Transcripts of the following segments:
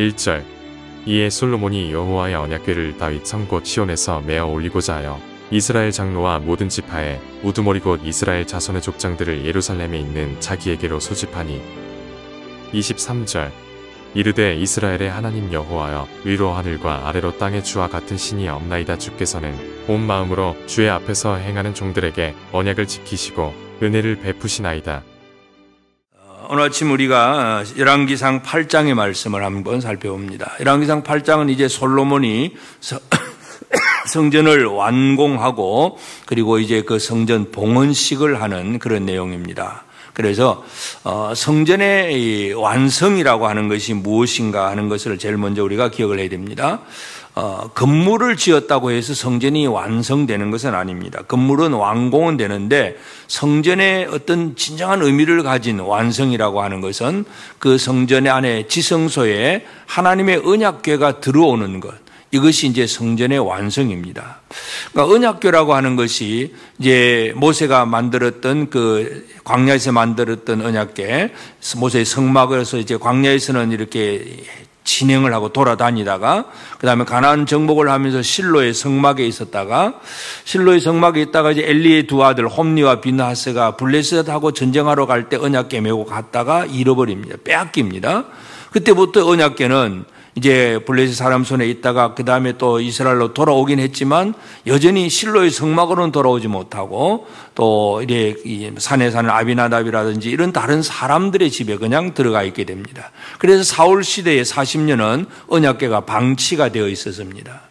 1절. 이에 솔로몬이 여호와의 언약궤를 다윗 성곳 시온에서 메어 올리고자 하여 이스라엘 장로와 모든 지파에 우두머리 곧 이스라엘 자손의 족장들을 예루살렘에 있는 자기에게로 소집하니. 23절. 이르되 이스라엘의 하나님 여호와여, 위로 하늘과 아래로 땅의 주와 같은 신이 없나이다. 주께서는 온 마음으로 주의 앞에서 행하는 종들에게 언약을 지키시고 은혜를 베푸시나이다. 오늘 아침 우리가 열왕기상 8장의 말씀을 한번 살펴봅니다. 열왕기상 8장은 이제 솔로몬이 성전을 완공하고 그리고 이제 그 성전 봉헌식을 하는 그런 내용입니다. 그래서 성전의 완성이라고 하는 것이 무엇인가 하는 것을 제일 먼저 우리가 기억을 해야 됩니다. 건물을 지었다고 해서 성전이 완성되는 것은 아닙니다. 건물은 완공은 되는데 성전의 어떤 진정한 의미를 가진 완성이라고 하는 것은 그 성전 안에 지성소에 하나님의 언약궤가 들어오는 것, 이것이 이제 성전의 완성입니다. 그러니까 언약궤라고 하는 것이 이제 모세가 만들었던 그 광야에서 만들었던 언약궤, 모세의 성막에서 이제 광야에서는 이렇게 진행을 하고 돌아다니다가 그 다음에 가나안 정복을 하면서 실로의 성막에 있었다가 실로의 성막에 있다가 이제 엘리의 두 아들 홈니와 비느하스가 블레셋하고 전쟁하러 갈 때 언약궤 메고 갔다가 잃어버립니다. 빼앗깁니다. 그때부터 언약궤는 이제 블레셋 사람 손에 있다가 그 다음에 또 이스라엘로 돌아오긴 했지만 여전히 실로의 성막으로는 돌아오지 못하고 또 이래 산에 사는 아비나답이라든지 이런 다른 사람들의 집에 그냥 들어가 있게 됩니다. 그래서 사울 시대의 40년은 언약궤가 방치가 되어 있었습니다.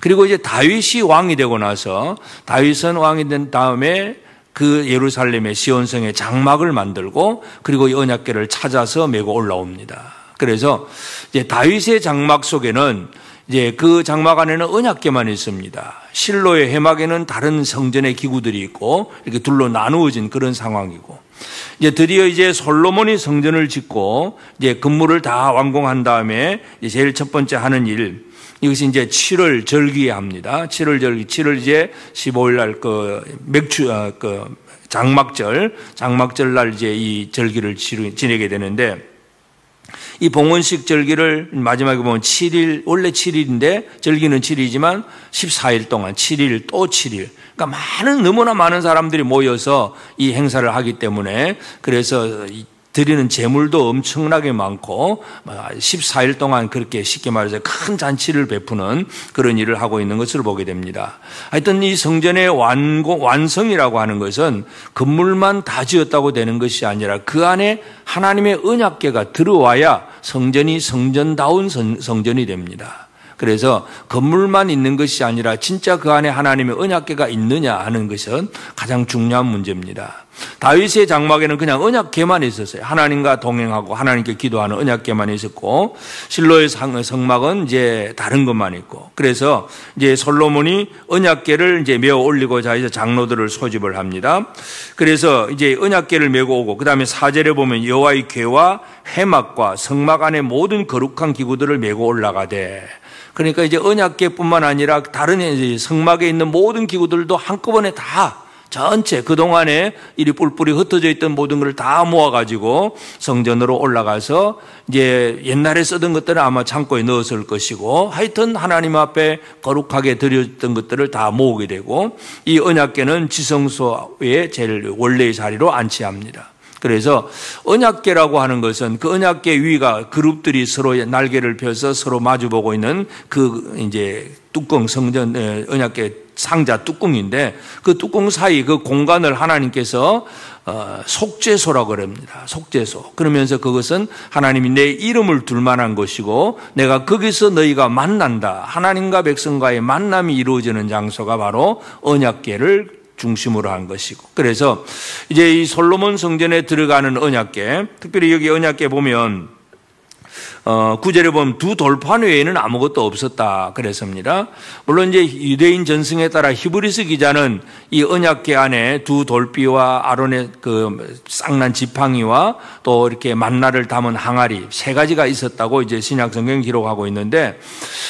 그리고 이제 다윗이 왕이 되고 나서 다윗은 왕이 된 다음에 그 예루살렘의 시온성에 장막을 만들고 그리고 이 언약궤를 찾아서 메고 올라옵니다. 그래서 이제 다윗의 장막 속에는 이제 그 장막 안에는 언약궤만 있습니다. 실로의 회막에는 다른 성전의 기구들이 있고 이렇게 둘로 나누어진 그런 상황이고, 이제 드디어 이제 솔로몬이 성전을 짓고 이제 건물을 다 완공한 다음에 이제 제일 첫 번째 하는 일, 이것이 이제 7월 절기에 합니다. 7월 절기, 7월 이제 15일 날 그 장막절 날 이제 이 절기를 지내게 되는데, 이 봉헌식 절기를 마지막에 보면 7일, 원래 7일인데 절기는 7일이지만 14일 동안 7일 또 7일. 그러니까 너무나 많은 사람들이 모여서 이 행사를 하기 때문에 그래서 드리는 제물도 엄청나게 많고 14일 동안 그렇게 쉽게 말해서 큰 잔치를 베푸는 그런 일을 하고 있는 것을 보게 됩니다. 하여튼 이 성전의 완성이라고 하는 것은 건물만 다 지었다고 되는 것이 아니라 그 안에 하나님의 언약궤가 들어와야 성전이 성전다운 성전이 됩니다. 그래서 건물만 있는 것이 아니라 진짜 그 안에 하나님의 언약궤가 있느냐 하는 것은 가장 중요한 문제입니다. 다윗의 장막에는 그냥 언약궤만 있었어요. 하나님과 동행하고 하나님께 기도하는 언약궤만 있었고, 실로의 성막은 이제 다른 것만 있고, 그래서 이제 솔로몬이 언약궤를 이제 메어 올리고자 해서 장로들을 소집을 합니다. 그래서 이제 언약궤를 메고 오고, 그 다음에 4절에 보면 여호와의 궤와 회막과 성막 안에 모든 거룩한 기구들을 메고 올라가되, 그러니까 이제 언약궤뿐만 아니라 다른 성막에 있는 모든 기구들도 한꺼번에 다 전체 그동안에 이리 뿔뿔이 흩어져 있던 모든 걸 다 모아가지고 성전으로 올라가서 이제 옛날에 쓰던 것들은 아마 창고에 넣었을 것이고, 하여튼 하나님 앞에 거룩하게 드렸던 것들을 다 모으게 되고, 이 언약궤는 지성소의 제일 원래의 자리로 안치합니다. 그래서 언약궤라고 하는 것은 그 언약궤 위가 그룹들이 서로 날개를 펴서 서로 마주보고 있는 그 이제 뚜껑, 성전 언약궤 상자 뚜껑인데, 그 뚜껑 사이 그 공간을 하나님께서 속죄소라고 그럽니다. 속죄소. 그러면서 그것은 하나님이 내 이름을 둘 만한 것이고 내가 거기서 너희가 만난다, 하나님과 백성과의 만남이 이루어지는 장소가 바로 언약궤를 중심으로 한 것이고, 그래서 이제 이 솔로몬 성전에 들어가는 언약궤, 특별히 여기 언약궤 보면 9절에 보면 두 돌판 외에는 아무것도 없었다 그랬습니다. 물론 이제 유대인 전승에 따라 히브리서 기자는 이 언약궤 안에 두 돌비와 아론의 그 쌍난 지팡이와 또 이렇게 만나를 담은 항아리 세 가지가 있었다고 이제 신약 성경 기록하고 있는데,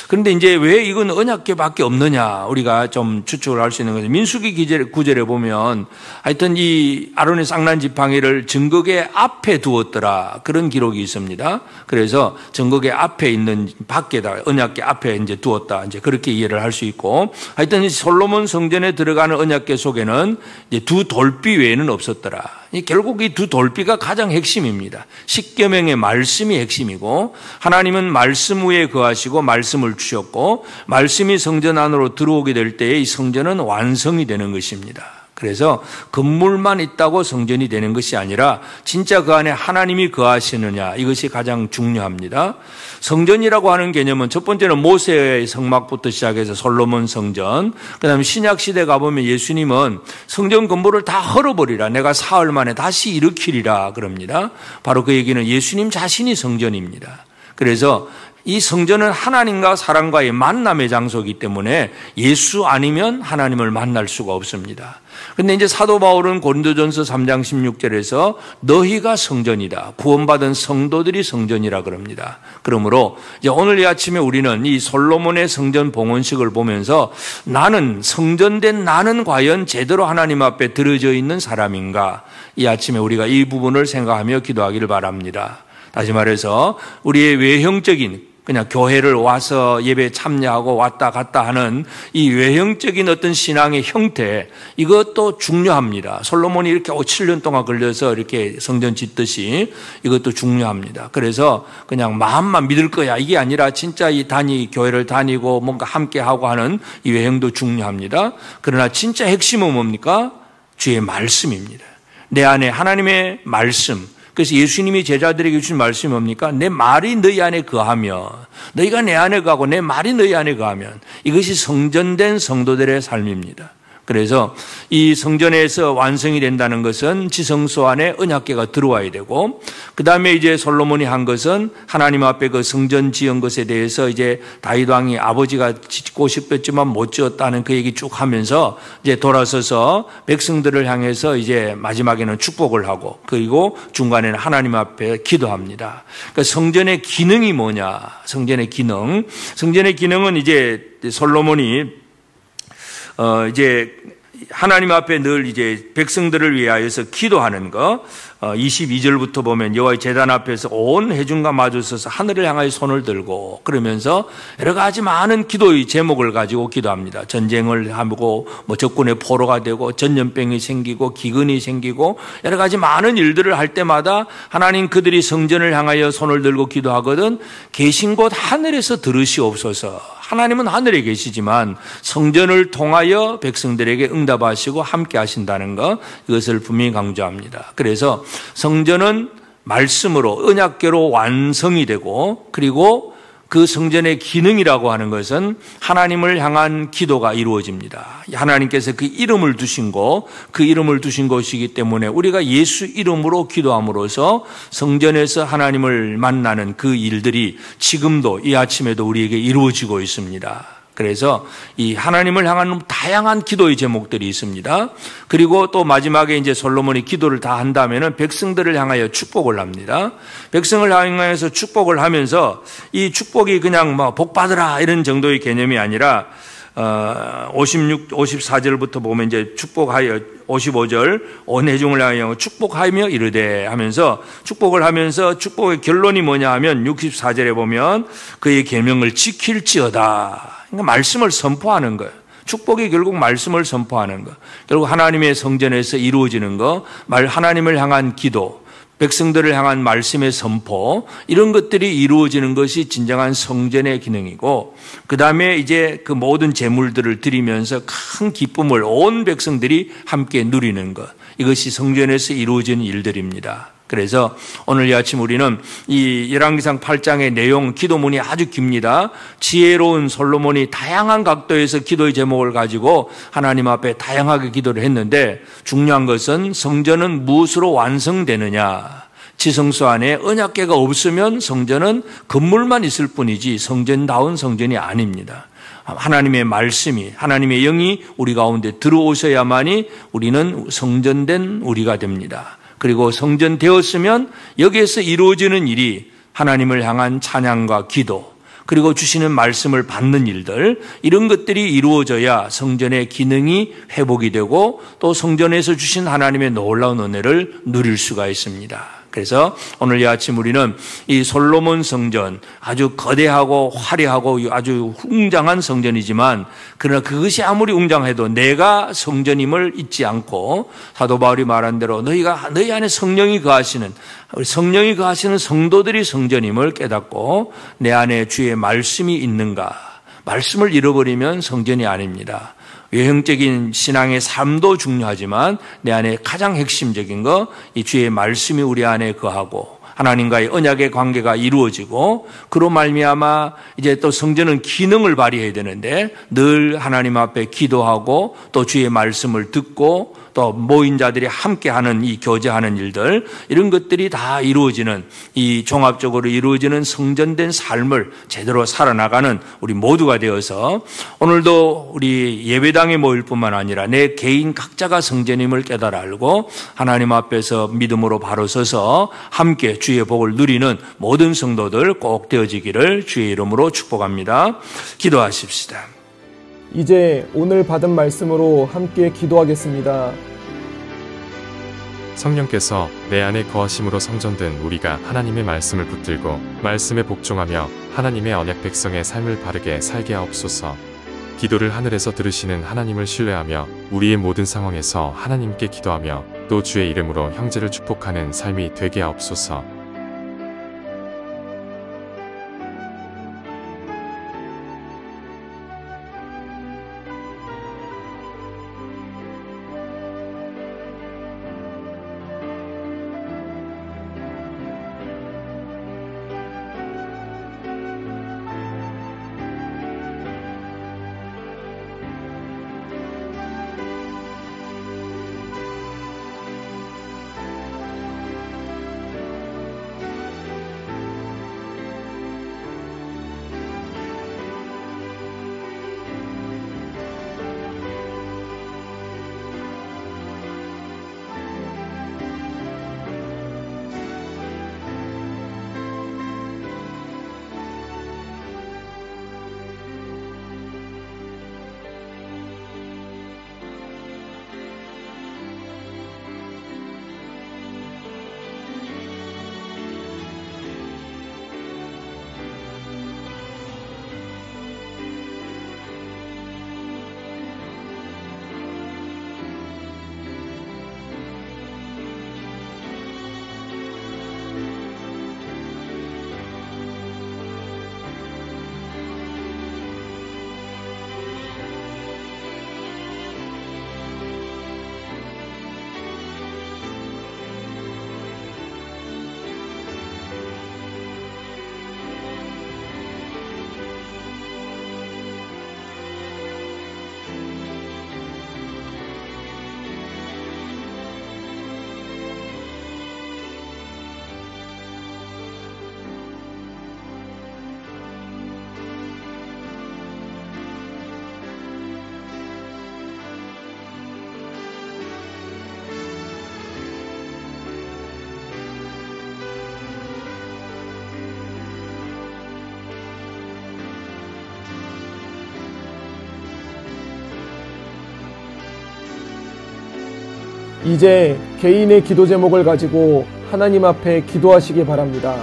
그런데 이제 왜 이건 언약궤밖에 없느냐 우리가 좀 추측을 할 수 있는 것은 민수기 9절에 보면 하여튼 이 아론의 쌍난 지팡이를 증거궤 앞에 두었더라 그런 기록이 있습니다. 그래서 정극의 앞에 있는 밖에다 언약궤 앞에 이제 두었다. 이제 그렇게 이해를 할 수 있고, 하여튼 솔로몬 성전에 들어가는 언약궤 속에는 이제 두 돌비 외에는 없었더라. 결국 이 두 돌비가 가장 핵심입니다. 십계명의 말씀이 핵심이고, 하나님은 말씀 위에 거하시고 말씀을 주셨고, 말씀이 성전 안으로 들어오게 될 때에 이 성전은 완성이 되는 것입니다. 그래서 건물만 있다고 성전이 되는 것이 아니라 진짜 그 안에 하나님이 거하시느냐, 이것이 가장 중요합니다. 성전이라고 하는 개념은 첫 번째는 모세의 성막부터 시작해서 솔로몬 성전, 그다음에 신약 시대 가보면 예수님은 성전 건물을 다 헐어버리라, 내가 사흘 만에 다시 일으키리라 그럽니다. 바로 그 얘기는 예수님 자신이 성전입니다. 그래서 이 성전은 하나님과 사람과의 만남의 장소이기 때문에 예수 아니면 하나님을 만날 수가 없습니다. 그런데 이제 사도 바울은 고린도전서 3장 16절에서 너희가 성전이다, 구원받은 성도들이 성전이라 그럽니다. 그러므로 이제 오늘 이 아침에 우리는 이 솔로몬의 성전 봉헌식을 보면서 나는, 성전된 나는 과연 제대로 하나님 앞에 들어져 있는 사람인가, 이 아침에 우리가 이 부분을 생각하며 기도하기를 바랍니다. 다시 말해서 우리의 외형적인, 그냥 교회를 와서 예배에 참여하고 왔다 갔다 하는 이 외형적인 어떤 신앙의 형태, 이것도 중요합니다. 솔로몬이 이렇게 7년 동안 걸려서 이렇게 성전 짓듯이 이것도 중요합니다. 그래서 그냥 마음만 믿을 거야, 이게 아니라 진짜 이 교회를 다니고 뭔가 함께하고 하는 이 외형도 중요합니다. 그러나 진짜 핵심은 뭡니까? 주의 말씀입니다. 내 안에 하나님의 말씀, 그래서 예수님이 제자들에게 주신 말씀이 뭡니까? 내 말이 너희 안에 거하면, 너희가 내 안에 거하고 내 말이 너희 안에 거하면, 이것이 성전된 성도들의 삶입니다. 그래서 이 성전에서 완성이 된다는 것은 지성소 안에 언약궤가 들어와야 되고, 그 다음에 이제 솔로몬이 한 것은 하나님 앞에 그 성전 지은 것에 대해서 이제 다윗 왕이 아버지가 짓고 싶었지만 못 지었다는 그 얘기 쭉 하면서 이제 돌아서서 백성들을 향해서 이제 마지막에는 축복을 하고, 그리고 중간에는 하나님 앞에 기도합니다. 그러니까 성전의 기능이 뭐냐? 성전의 기능은 이제 솔로몬이 이제 하나님 앞에 늘 이제 백성들을 위하여서 기도하는 거, 22절부터 보면 여호와의 제단 앞에서 온 회중과 마주서서 하늘을 향하여 손을 들고, 그러면서 여러 가지 많은 기도의 제목을 가지고 기도합니다. 전쟁을 하고 뭐 적군의 포로가 되고 전염병이 생기고 기근이 생기고 여러 가지 많은 일들을 할 때마다 하나님, 그들이 성전을 향하여 손을 들고 기도하거든 계신 곳 하늘에서 들으시옵소서. 하나님은 하늘에 계시지만 성전을 통하여 백성들에게 응답하시고 함께 하신다는 것, 이것을 분명히 강조합니다. 그래서 성전은 말씀으로 언약궤로 완성이 되고, 그리고 그 성전의 기능이라고 하는 것은 하나님을 향한 기도가 이루어집니다. 하나님께서 그 이름을 두신 곳이기 때문에 우리가 예수 이름으로 기도함으로써 성전에서 하나님을 만나는 그 일들이 지금도 이 아침에도 우리에게 이루어지고 있습니다. 그래서 이 하나님을 향한 다양한 기도의 제목들이 있습니다. 그리고 또 마지막에 이제 솔로몬이 기도를 다 한 다음에는 백성들을 향하여 축복을 합니다. 백성을 향해서 축복을 하면서 이 축복이 그냥 뭐 복 받으라 이런 정도의 개념이 아니라 54절부터 보면 이제 축복하여 55절 온 회중을 향하여 축복하며 이르되 하면서 축복을 하면서 축복의 결론이 뭐냐 하면 64절에 보면 그의 계명을 지킬지어다. 그러니까 말씀을 선포하는 거예요. 축복이 결국 말씀을 선포하는 거. 결국 하나님의 성전에서 이루어지는 거, 하나님을 향한 기도, 백성들을 향한 말씀의 선포, 이런 것들이 이루어지는 것이 진정한 성전의 기능이고, 그 다음에 이제 그 모든 제물들을 드리면서 큰 기쁨을 온 백성들이 함께 누리는 것, 이것이 성전에서 이루어지는 일들입니다. 그래서 오늘 이 아침 우리는 이 열왕기상 8장의 내용, 기도문이 아주 깁니다. 지혜로운 솔로몬이 다양한 각도에서 기도의 제목을 가지고 하나님 앞에 다양하게 기도를 했는데, 중요한 것은 성전은 무엇으로 완성되느냐. 지성소 안에 언약궤가 없으면 성전은 건물만 있을 뿐이지 성전다운 성전이 아닙니다. 하나님의 말씀이, 하나님의 영이 우리 가운데 들어오셔야만이 우리는 성전된 우리가 됩니다. 그리고 성전되었으면 여기에서 이루어지는 일이 하나님을 향한 찬양과 기도, 그리고 주시는 말씀을 받는 일들, 이런 것들이 이루어져야 성전의 기능이 회복이 되고 또 성전에서 주신 하나님의 놀라운 은혜를 누릴 수가 있습니다. 그래서 오늘 이 아침 우리는 이 솔로몬 성전, 아주 거대하고 화려하고 아주 웅장한 성전이지만 그러나 그것이 아무리 웅장해도 내가 성전임을 잊지 않고 사도 바울이 말한 대로 너희 안에 성령이 거하시는 성도들이 성전임을 깨닫고 내 안에 주의 말씀이 있는가. 말씀을 잃어버리면 성전이 아닙니다. 외형적인 신앙의 삶도 중요하지만 내 안에 가장 핵심적인 거 이 주의 말씀이 우리 안에 거하고 하나님과의 언약의 관계가 이루어지고 그로 말미암아 이제 또 성전은 기능을 발휘해야 되는데 늘 하나님 앞에 기도하고 또 주의 말씀을 듣고 또 모인 자들이 함께하는 이 교제하는 일들 이런 것들이 다 이루어지는 이 종합적으로 이루어지는 성전된 삶을 제대로 살아나가는 우리 모두가 되어서 오늘도 우리 예배당에 모일 뿐만 아니라 내 개인 각자가 성전임을 깨달아 알고 하나님 앞에서 믿음으로 바로 서서 함께 주의 복을 누리는 모든 성도들 꼭 되어지기를 주의 이름으로 축복합니다. 기도하십시다. 이제 오늘 받은 말씀으로 함께 기도하겠습니다. 성령께서 내 안에 거하심으로 성전된 우리가 하나님의 말씀을 붙들고 말씀에 복종하며 하나님의 언약 백성의 삶을 바르게 살게 하옵소서. 기도를 하늘에서 들으시는 하나님을 신뢰하며 우리의 모든 상황에서 하나님께 기도하며 또 주의 이름으로 형제를 축복하는 삶이 되게 하옵소서. 이제 개인의 기도 제목을 가지고 하나님 앞에 기도하시기 바랍니다.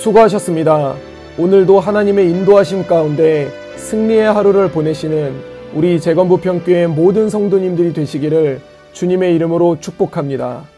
수고하셨습니다. 오늘도 하나님의 인도하심 가운데 승리의 하루를 보내시는 우리 재건부평교회 모든 성도님들이 되시기를 주님의 이름으로 축복합니다.